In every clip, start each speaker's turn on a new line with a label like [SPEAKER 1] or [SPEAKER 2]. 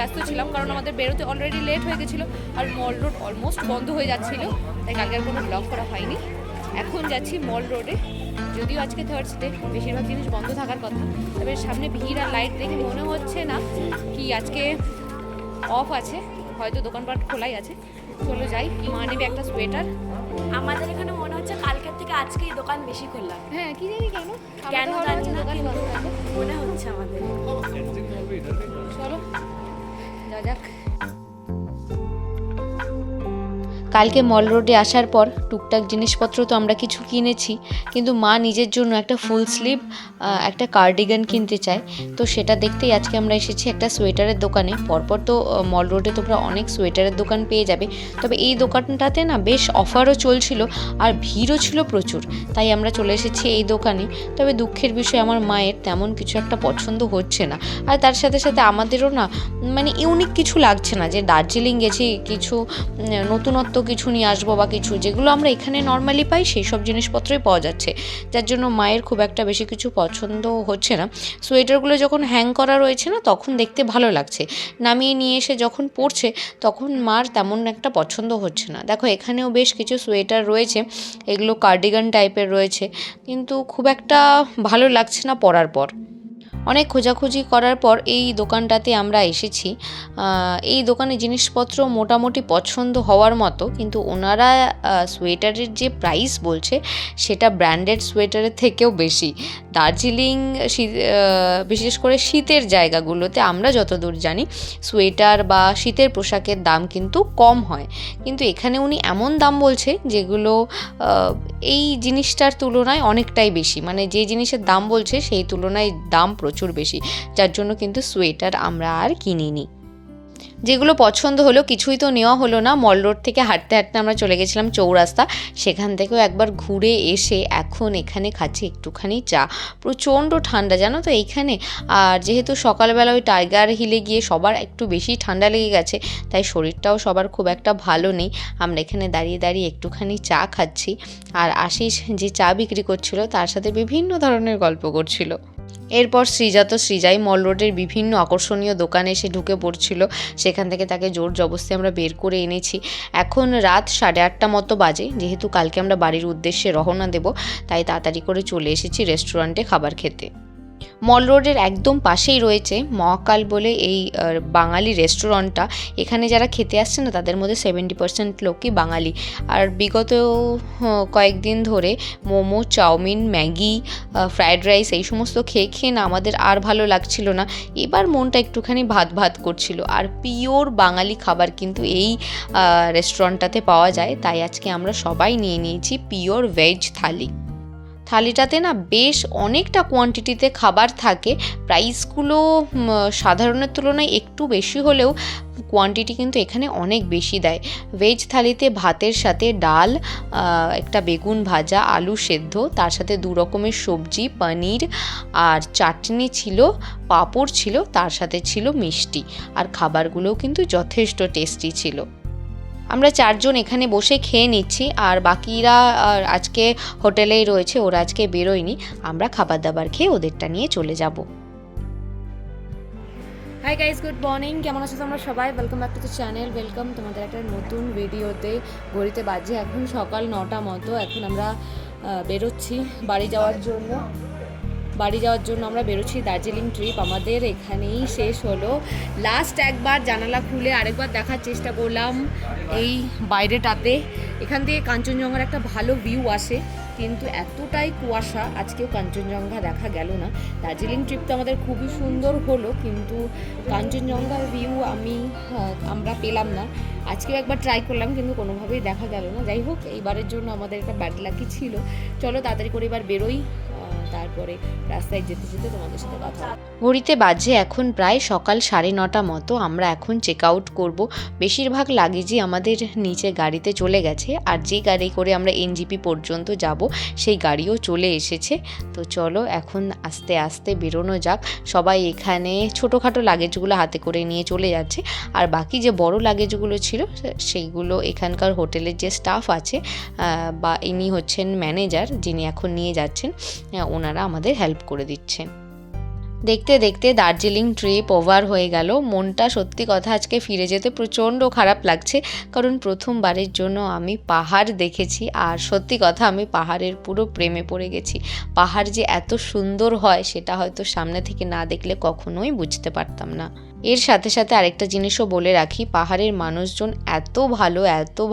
[SPEAKER 1] ব্যস্ত ছিলাম, কারণ আমাদের বেরোতে অলরেডি লেট হয়ে গেছিলো আর মল রোড অলমোস্ট বন্ধ হয়ে যাচ্ছিলো, তাই কালকে আর কোনো ব্লগ করা হয়নি। এখন যাচ্ছি মল রোডে, যদিও আজকে থার্সডে, বেশিরভাগ জিনিস বন্ধ থাকার কথা, তবে সামনে ভিড় আর লাইট দেখে মনে হচ্ছে না কি আজকে অফ আছে, হয়তো দোকানপাট খোলাই আছে। চলো যাই, মা নেবে একটা সোয়েটার।
[SPEAKER 2] আমাদের এখানে মনে হচ্ছে কালকের থেকে আজকেই দোকান বেশি খোলা।
[SPEAKER 1] হ্যাঁ, কি জানি কেন
[SPEAKER 2] কেন জানি না,
[SPEAKER 1] দোকান বন্ধ থাকে
[SPEAKER 2] মনে হচ্ছে আমাদের।
[SPEAKER 1] চলো যা যাক।
[SPEAKER 3] কালকে মল রোডে আসার পর টুকটাক জিনিসপত্র তো আমরা কিছু কিনেছি, কিন্তু মা নিজের জন্য একটা ফুল স্লিভ একটা কার্ডিগান কিনতে চায়, তো সেটা দেখতেই আজকে আমরা এসেছি একটা সোয়েটারের দোকানে। পরপর তো মল রোডে তোমরা অনেক সোয়েটারের দোকান পেয়ে যাবে, তবে এই দোকানটাতে না বেশ অফারও চলছিল আর ভিড়ও ছিল প্রচুর, তাই আমরা চলে এসেছি এই দোকানে। তবে দুঃখের বিষয় আমার মায়ের তেমন কিছু একটা পছন্দ হচ্ছে না, আর তার সাথে সাথে আমাদেরও না মানে ইউনিক কিছু লাগছে না যে দার্জিলিং গেছি কিছু নতুনত্ব কিছু নিয়ে আসবো বা কিছু, যেগুলো আমরা এখানে নর্মালি পাই সেই সব জিনিসপত্রই পাওয়া যাচ্ছে, যার জন্য মায়ের খুব একটা বেশি কিছু পছন্দ হচ্ছে না। সোয়েটারগুলো যখন হ্যাং করা রয়েছে না তখন দেখতে ভালো লাগছে, নামিয়ে নিয়ে এসে যখন পরছে তখন মার তেমন একটা পছন্দ হচ্ছে না। দেখো এখানেও বেশ কিছু সোয়েটার রয়েছে, এগুলো কার্ডিগান টাইপের রয়েছে, কিন্তু খুব একটা ভালো লাগছে না পরার পর। অনেক খোঁজাখুঁজি করার পর এই দোকানটাতে আমরা এসেছি। এই দোকানে জিনিসপত্র মোটামুটি পছন্দ হওয়ার মতো, কিন্তু ওনারা সোয়েটারের যে প্রাইস বলছে সেটা ব্র্যান্ডেড সোয়েটারের থেকেও বেশি। দার্জিলিং বিশেষ করে শীতের জায়গাগুলোতে আমরা যতদূর জানি সোয়েটার বা শীতের পোশাকের দাম কিন্তু কম হয়, কিন্তু এখানে উনি এমন দাম বলছে যেগুলো এই জিনিসটার তুলনায় অনেকটাই বেশি, মানে যে জিনিসের দাম বলছে সেই তুলনায় দাম প্রচুর বেশি, যার জন্য কিন্তু সোয়েটার আমরা আর কিনিনি। যেগুলো পছন্দ হলো কিছুই তো নেওয়া হলো না। মল রোড থেকে হাঁটতে হাঁটতে আমরা চলে গেছিলাম চৌরাস্তা, সেখান থেকেও একবার ঘুরে এসে এখন এখানে খাচ্ছি একটুখানি চা। প্রচণ্ড ঠান্ডা জানো তো এইখানে, আর যেহেতু সকালবেলা ওই টাইগার হিলে গিয়ে সবার একটু বেশি ঠান্ডা লেগে গেছে, তাই শরীরটাও সবার খুব একটা ভালো নেই। আমরা এখানে দাঁড়িয়ে দাঁড়িয়ে একটুখানি চা খাচ্ছি, আর আশিস যে চা বিক্রি করছিল তার সাথে বিভিন্ন ধরনের গল্প করছিল। এরপর সৃজাই মল রোডের বিভিন্ন আকর্ষণীয় দোকানে এসে ঢুকে পড়ছিল, সেখান থেকে তাকে জোর জবরদস্তি আমরা বের করে এনেছি। এখন রাত 8:30 মতো বাজে, যেহেতু কালকে আমরা বাড়ির উদ্দেশ্যে রওনা দেব, তাই তাড়াতাড়ি করে চলে এসেছি রেস্টুরেন্টে খাবার খেতে। মল রোডের একদম পাশেই রয়েছে মহাকাল বলে এই বাঙালি রেস্টুরেন্টটা। এখানে যারা খেতে আসছে না তাদের মধ্যে 70% লোকই বাঙালি, আর বিগত কয়েকদিন ধরে momo, chow mein, Maggi, fried rice এই সমস্ত খেয়ে খেয়ে না আমাদের আর ভালো লাগছিল না, এবার মনটা একটুখানি ভাত ভাত করছিল। আর পিওর বাঙালি খাবার কিন্তু এই রেস্টুরেন্টটাতে পাওয়া যায়, তাই আজকে আমরা সবাই নিয়ে নিয়েছি পিওর ভেজ থালিটাতে না বেশ অনেকটা কোয়ান্টিটিতে খাবার থাকে, প্রাইসগুলো সাধারণের তুলনায় একটু বেশি হলেও কোয়ান্টিটি কিন্তু এখানে অনেক বেশি দেয়। ভেজ থালিতে ভাতের সাথে ডাল, একটা বেগুন ভাজা, আলু সেদ্ধ, তার সাথে 2 রকমের সবজি, পনির আর চাটনি ছিল, পাঁপড় ছিল, তার সাথে ছিল মিষ্টি, আর খাবারগুলোও কিন্তু যথেষ্ট টেস্টি ছিল। আমরা 4 জন এখানে বসে খেয়ে নিচ্ছি, আর বাকিরা আজকে হোটেলেই রয়েছে, ওরা আজকে বেরোয়নি। আমরা খাবার দাবার খেয়ে ওদেরটা নিয়ে চলে যাব।
[SPEAKER 1] হাই গাইস, গুড মর্নিং, কেমন আছো তোমরা সবাই? Welcome back to the channel, welcome তোমাদের একটা নতুন ভিডিওতে। ঘড়িতে বাজে এখন সকাল 9টা মতো, এখন আমরা বেরোচ্ছি বাড়ি যাওয়ার জন্য। আমরা বেরোচ্ছি, দার্জিলিং ট্রিপ আমাদের এখানেই শেষ হলো। লাস্ট একবার জানালা খুলে আরেকবার দেখার চেষ্টা করলাম এই বাইরেটাতে, এখান থেকে কাঞ্চনজঙ্ঘার একটা ভালো ভিউ আসে, কিন্তু এতটাই কুয়াশা আজকেও কাঞ্চনজঙ্ঘা দেখা গেল না। দার্জিলিং ট্রিপটা আমাদের খুবই সুন্দর হলো, কিন্তু কাঞ্চনজঙ্ঘার ভিউ আমরা পেলাম না। আজকেও একবার ট্রাই করলাম কিন্তু কোনোভাবেই দেখা গেল না। যাই হোক, এইবারের জন্য আমাদের একটা ব্যাড লাকি ছিল। চলো তাড়াতাড়ি করে এবার বেরোই, তারপরে রাস্তায় যেতে যেতে তোমাদের সাথে কথা।
[SPEAKER 3] ঘড়িতে বাজে এখন প্রায় সকাল 9:30 মতো। আমরা এখন চেক আউট করবো। বেশিরভাগ লাগেজই আমাদের নিচে গাড়িতে চলে গেছে, আর যে গাড়ি করে আমরা এনজিপি পর্যন্ত যাব সেই গাড়িও চলে এসেছে। তো চলো এখন আস্তে আস্তে বেরোনো যাক। সবাই এখানে ছোটোখাটো লাগেজগুলো হাতে করে নিয়ে চলে যাচ্ছে, আর বাকি যে বড় লাগেজগুলো ছিল সেইগুলো এখানকার হোটেলের যে স্টাফ আছে বা ইনি হচ্ছেন ম্যানেজার যিনি এখন নিয়ে যাচ্ছেন, ওনারা আমাদের হেল্প করে দিচ্ছেন। দেখতে দেখতে দার্জিলিং ট্রিপ ওভার হয়ে গেল। মনটা সত্যি কথা আজকে ফিরে যেতে প্রচণ্ড খারাপ লাগছে, কারণ প্রথমবারের জন্য আমি পাহাড় দেখেছি আর সত্যি কথা আমি পাহাড়ের পুরো প্রেমে পড়ে গেছি। পাহাড় যে এত সুন্দর হয় সেটা হয়তো সামনে থেকে না দেখলে কখনোই বুঝতে পারতাম না। এর সাথে সাথে আরেকটা জিনিসও বলে রাখি, পাহাড়ের মানুষজন এত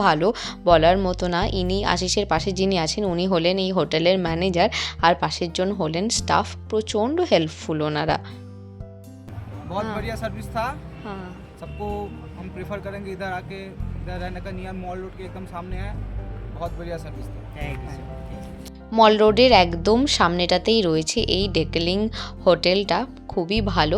[SPEAKER 3] ভালো বলার মতো না। ইনি আশিসের পাশে যিনি আছেন উনি হলেন এই হোটেলের ম্যানেজার, আর পাশের জন হলেন স্টাফ। প্রচণ্ড হেল্পফুল ওনারা।
[SPEAKER 4] बहुत
[SPEAKER 1] हाँ।
[SPEAKER 4] बढ़िया सर्विस था।
[SPEAKER 1] हाँ
[SPEAKER 4] सबको हम प्रेफर करेंगे इधर आके, इधर रहने का नियर मॉल रोड के एकदम सामने है। बहुत बढ़िया सर्विस था।
[SPEAKER 3] মল রোডের একদম সামনেটাতেই রয়েছে এই ডেকেলিং হোটেলটা। খুবই ভালো।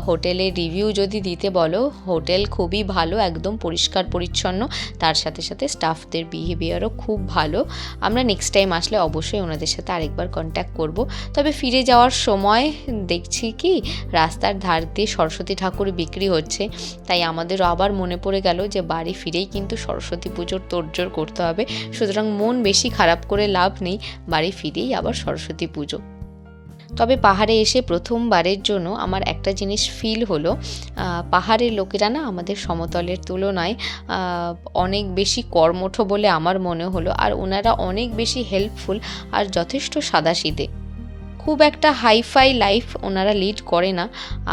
[SPEAKER 3] হোটেলের রিভিউ যদি দিতে বলো, হোটেল খুবই ভালো, একদম পরিষ্কার পরিচ্ছন্ন, তার সাথে সাথে স্টাফদের বিহেভিয়ারও খুব ভালো। আমরা নেক্সট টাইম আসলে অবশ্যই ওনাদের সাথে আরেকবার কন্ট্যাক্ট করব। তবে ফিরে যাওয়ার সময় দেখছি কি রাস্তার ধার দিয়ে সরস্বতী ঠাকুর বিক্রি হচ্ছে, তাই আমাদেরও আবার মনে পড়ে গেল যে বাড়ি ফিরেই কিন্তু সরস্বতী পুজোর তোড়জোড় করতে হবে। সুতরাং মন বেশি খারাপ করে লাভ নেই, বাড়ি ফিরেই আবার সরস্বতী পুজো। তবে পাহাড়ে এসে প্রথমবারের জন্য আমার একটা জিনিস ফিল হলো, পাহাড়ের লোকেরা না আমাদের সমতলের তুলনায় অনেক বেশি কর্মঠ বলে আমার মনে হলো, আর ওনারা অনেক বেশি হেল্পফুল আর যথেষ্ট সাদাসিধে। খুব একটা হাইফাই লাইফ ওনারা লিড করে না।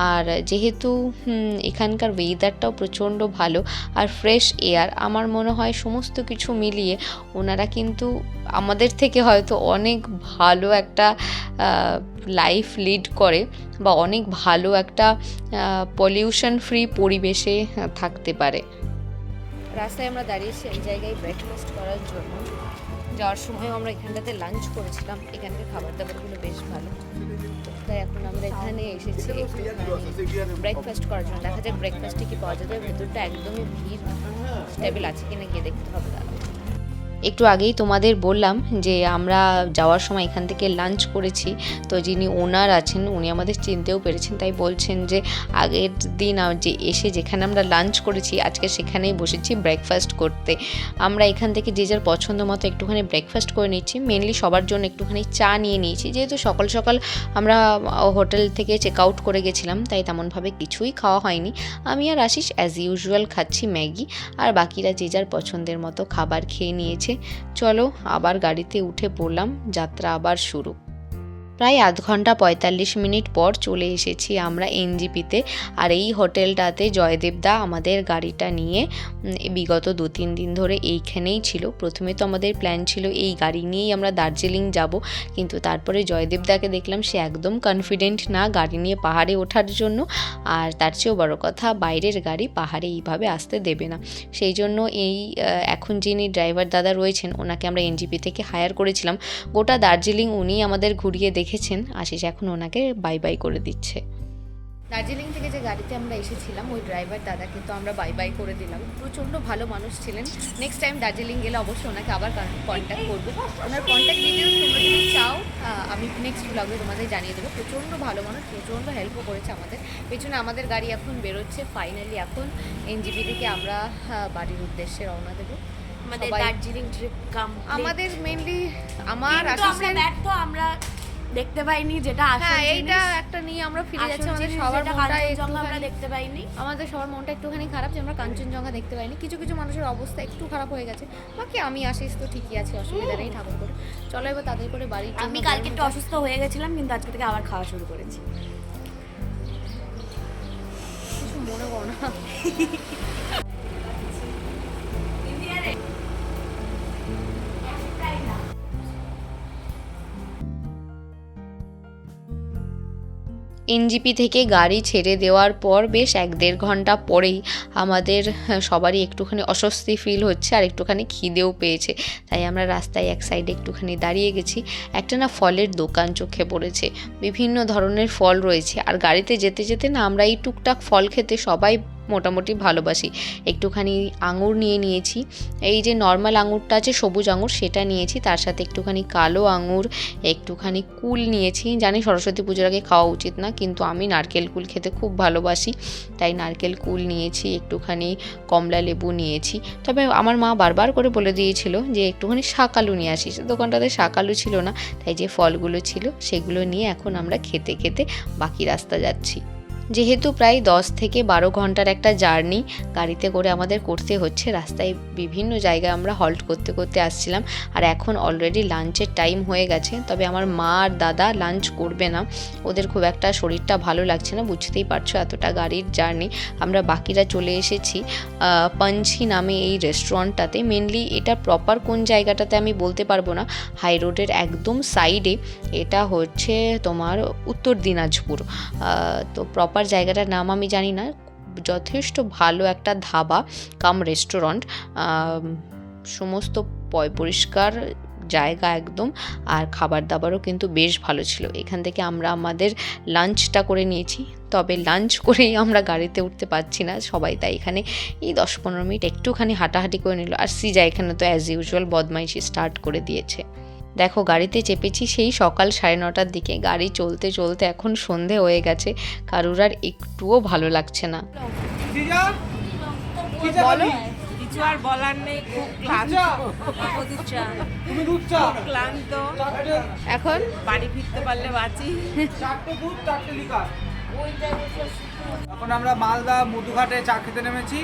[SPEAKER 3] আর যেহেতু এখানকার ওয়েদারটাও প্রচণ্ড ভালো আর ফ্রেশ এয়ার, আমার মনে হয় সমস্ত কিছু মিলিয়ে ওনারা কিন্তু আমাদের থেকে হয়তো অনেক ভালো একটা লাইফ লিড করে, বা অনেক ভালো একটা পলিউশন ফ্রি পরিবেশে থাকতে পারে। রাস্তায় আমরা দাঁড়িয়েছি এই জায়গায় ব্রেকফাস্ট করার জন্য। যাওয়ার সময়ও আমরা এখানটাতে লাঞ্চ করেছিলাম। এখানকার খাবার দাবারগুলো বেশ ভালো, তাই এখন আমরা এখানে এসেছি ব্রেকফাস্ট করার জন্য। দেখা যাক ব্রেকফাস্টে কি পাওয়া যাবে। ভেতরটা একদমই ভিড়, টেবিল আছে কিনা গিয়ে দেখতে হবে। একটু আগেই তোমাদের বললাম যে আমরা যাওয়ার সময় এখান থেকে লাঞ্চ করেছি, তো যিনি ওনার আছেন উনি আমাদের চিনতেও পেরেছেন, তাই বলছেন যে আগের দিন যে এসে যেখানে আমরা লাঞ্চ করেছি আজকে সেখানেই বসেছি ব্রেকফাস্ট করতে। আমরা এখান থেকে যে যার পছন্দ মতো একটুখানি ব্রেকফাস্ট করে নিচ্ছি। মেনলি সবার জন্য একটুখানি চা নিয়ে নিয়েছি, যেহেতু সকাল সকাল আমরা হোটেল থেকে চেক আউট করে গেছিলাম, তাই তেমনভাবে কিছুই খাওয়া হয়নি। আমি আর আশিস অ্যাজ ইউজুয়াল খাচ্ছি ম্যাগি, আর বাকিরা যে যার পছন্দের মতো খাবার খেয়ে নিয়েছে। চলো আবার গাড়িতে উঠে পড়লাম, যাত্রা আবার শুরু। প্রায় আধ ঘন্টা 45 মিনিট পর চলে এসেছি আমরা এনজিপিতে। আর এই হোটেলটাতে জয়দেবদা আমাদের গাড়িটা নিয়ে বিগত 2-3 দিন ধরে এইখানেই ছিল। প্রথমে তো আমাদের প্ল্যান ছিল এই গাড়ি নিয়েই আমরা দার্জিলিং যাব, কিন্তু তারপরে জয়দেবদাকে দেখলাম সে একদম কনফিডেন্ট না গাড়ি নিয়ে পাহাড়ে ওঠার জন্য, আর তার চেয়েও বড় কথা বাইরের গাড়ি পাহাড়ে এইভাবে আসতে দেবে না। সেই জন্য এখন যিনি ড্রাইভার দাদা রয়েছেন ওনাকে আমরা এনজিপি থেকে হায়ার করেছিলাম। গোটা দার্জিলিং উনি আমাদের ঘুরিয়ে দেখেছেন। আশিস এখন ওনাকে বাই বাই করে দিচ্ছে। দার্জিলিং থেকে যে গাড়িতে আমরা এসেছিলাম ওই ড্রাইভার দাদাকে তো আমরা বাই বাই করে দিলাম। প্রচণ্ড ভালো মানুষ ছিলেন। নেক্সট টাইম দার্জিলিং গেলে অবশ্যই ওনাকে আবার কন্ট্যাক্ট করবো। ওনার কন্ট্যাক্ট ডিটেলস তোমরা যদি চাও আমি নেক্সট ব্লগে তোমাদের জানিয়ে দেবো। প্রচণ্ড ভালো মানুষ, প্রচণ্ড হেল্পও করেছে আমাদের। পেছনে আমাদের গাড়ি এখন বেরোচ্ছে। ফাইনালি এখন এনজিপি থেকে আমরা বাড়ির উদ্দেশ্যে রওনা দেবো।
[SPEAKER 2] আমাদের দার্জিলিং ট্রিপ
[SPEAKER 1] আমাদের মেনলি আমার
[SPEAKER 2] আমরা দেখতে পাইনি, যেটা
[SPEAKER 1] হ্যাঁ এইটা একটা নিয়ে আমরা ফিরে যাচ্ছি। আমাদের সবার
[SPEAKER 2] আমরা দেখতে পাইনি।
[SPEAKER 1] আমাদের সবার মনটা একটুখানি খারাপ যে আমরা কাঞ্চনজঙ্ঘা দেখতে পাইনি। কিছু কিছু মানুষের অবস্থা একটু খারাপ হয়ে গেছে, বাকি আমি আশিস তো ঠিকই আছে, অসুবিধা নেই ঠাকুর করে। চলো এবার তাদের করে বাড়ি।
[SPEAKER 2] আমি কালকে একটু অসুস্থ হয়ে গেছিলাম, কিন্তু আজকে থেকে আবার খাওয়া শুরু করেছি।
[SPEAKER 1] কিছু মনে করো না। এনজিপি থেকে গাড়ি ছেড়ে দেওয়ার পর বেশ 1-1.5 ঘন্টা পরেই আমাদের সবারই একটুখানি অস্বস্তি ফিল হচ্ছে আর একটুখানি খিদেও পেয়েছে, তাই আমরা রাস্তায় এক সাইডে একটুখানি দাঁড়িয়ে গেছি। একটা না ফলের দোকান চোখে পড়েছে, বিভিন্ন ধরনের ফল রয়েছে। আর গাড়িতে যেতে যেতে না আমরা এই টুকটাক ফল খেতে সবাই
[SPEAKER 3] মোটামুটি ভালোবাসি। একটুখানি আঙুর নিয়ে নিয়েছি, এই যে নর্মাল আঙুরটা আছে সবুজ আঙুর সেটা নিয়েছি, তার সাথে একটুখানি কালো আঙুর, একটুখানি কুল নিয়েছি। জানি সরস্বতী পুজোর আগে খাওয়া উচিত না, কিন্তু আমি নারকেল কুল খেতে খুব ভালোবাসি, তাই নারকেল কুল নিয়েছি, একটুখানি কমলা লেবু নিয়েছি। তবে আমার মা বারবার করে বলে দিয়েছিল যে একটুখানি শাকালু নিয়ে আসিস, দোকানটাতে শাকালু ছিল না, তাই যে ফলগুলো ছিল সেগুলো নিয়ে এখন আমরা খেতে খেতে বাকি রাস্তা যাচ্ছি। যেহেতু প্রায় 10 থেকে 12 ঘন্টার একটা জার্নি গাড়িতে করে আমাদের করতে হচ্ছে, রাস্তায় বিভিন্ন জায়গায় আমরা হল্ট করতে করতে আসছিলাম। আর এখন অলরেডি লাঞ্চের টাইম হয়ে গেছে, তবে আমার মা আর দাদা লাঞ্চ করবে না, ওদের খুব একটা শরীরটা ভালো লাগছে না, বুঝতেই পারছো এতটা গাড়ির জার্নি। আমরা বাকিরা চলে এসেছি পাঞ্চি নামে এই রেস্টুরেন্টটাতে। মেনলি এটা প্রপার কোন জায়গাটাতে আমি বলতে পারবো না, হাই রোডের একদম সাইডে, এটা হচ্ছে তোমার উত্তর দিনাজপুর। তো প্রপার জায়গাটার নাম আমি জানি না। যথেষ্ট ভালো একটা ধাবা কাম রেস্টুরেন্ট, সমস্ত পরিষ্কার জায়গা একদম, আর খাবার দাবারও কিন্তু বেশ ভালো ছিল। এখান থেকে আমরা আমাদের লাঞ্চটা করে নিয়েছি, তবে লাঞ্চ করেই আমরা গাড়িতে উঠতে পারছি না সবাই, তাই এখানে এই 10-15 মিনিট একটুখানি হাঁটাহাঁটি করে নিল। আর সিজা এখানে তো অ্যাজ ইউজুয়াল বদমাইশি স্টার্ট করে দিয়েছে। দেখো গাড়িতে চেপেছি সেই সকাল 9:30টার দিকে, গাড়ি চলতে চলতে এখন সন্ধে হয়ে গেছে, কারুর আর একটুও ভালো লাগছে না।
[SPEAKER 4] জিজা কি চা
[SPEAKER 1] বলো।
[SPEAKER 4] খাবি?
[SPEAKER 5] কিছু আর বলার নেই, খুব ক্লান্ত। দুধ চা,
[SPEAKER 4] তুমি দুধ চা
[SPEAKER 5] ক্লান্ত।
[SPEAKER 4] চারটে,
[SPEAKER 1] এখন
[SPEAKER 5] বাড়ি ফিরতে পারলে বাঁচি।
[SPEAKER 4] চারটে দুধ 4টে লিকার। এখন আমরা মালদা মধুঘাটে চা খেতে নেমেছি,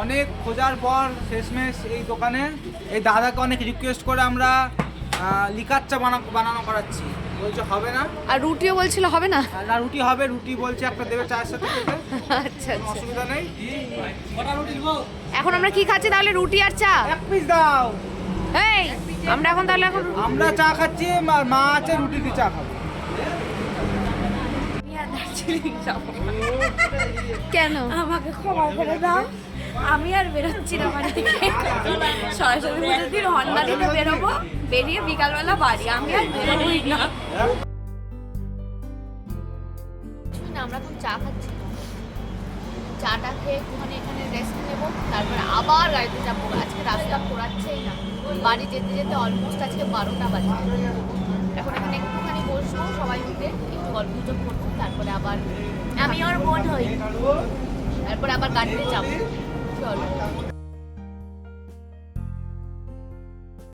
[SPEAKER 4] অনেক খোঁজার পর শেষমেশ এই দোকানে এই দাদাকে অনেক রিকোয়েস্ট করে আমরা লিকার চা বানানো করাচ্ছি, বলছে হবে না।
[SPEAKER 1] আর রুটিও বলছিল হবে না।
[SPEAKER 4] আর না রুটি হবে, রুটি বলছে একটা দেবে চায়ের সাথে খেতে,
[SPEAKER 1] আচ্ছা
[SPEAKER 4] কোনো অসুবিধা নেই। কটা রুটি দিব?
[SPEAKER 1] এখন আমরা কি খাচ্ছি তাহলে? রুটি আর চা।
[SPEAKER 4] এক পিস দাও।
[SPEAKER 1] এই আমরা এখন তাহলে এখন
[SPEAKER 4] আমরা চা খাচ্ছি, আর মা আছে রুটি দিয়ে চা খাবো।
[SPEAKER 1] কেন?
[SPEAKER 2] আমাকে ক্ষমা করে দাও, আমি আর বেরোচ্ছি না বাড়ি থেকে। সরস্বতী পুজোর দিন হন্ডা দিতে বেরোবো, বেরিয়ে বিকালবেলা বাড়ি, আমি আর বেরোবোই না।
[SPEAKER 1] আমরা এখন চা খাচ্ছি, চাটা খেয়ে একটুখানি এখানে রেস্ট নেবো, তারপরে আবার গাড়িতে যাবো। আজকে রাস্তা ঘোরাচ্ছেই না, বাড়ি যেতে যেতে অলমোস্ট আজকে 12টা বাজে। এখন এখানে একটুখানি বসবো সবাই মিলে, একটু গল্প গুজব করবো, তারপরে আবার
[SPEAKER 2] আমি ওর বোন হই।
[SPEAKER 1] তারপরে আবার গাড়িতে যাবো। চলো।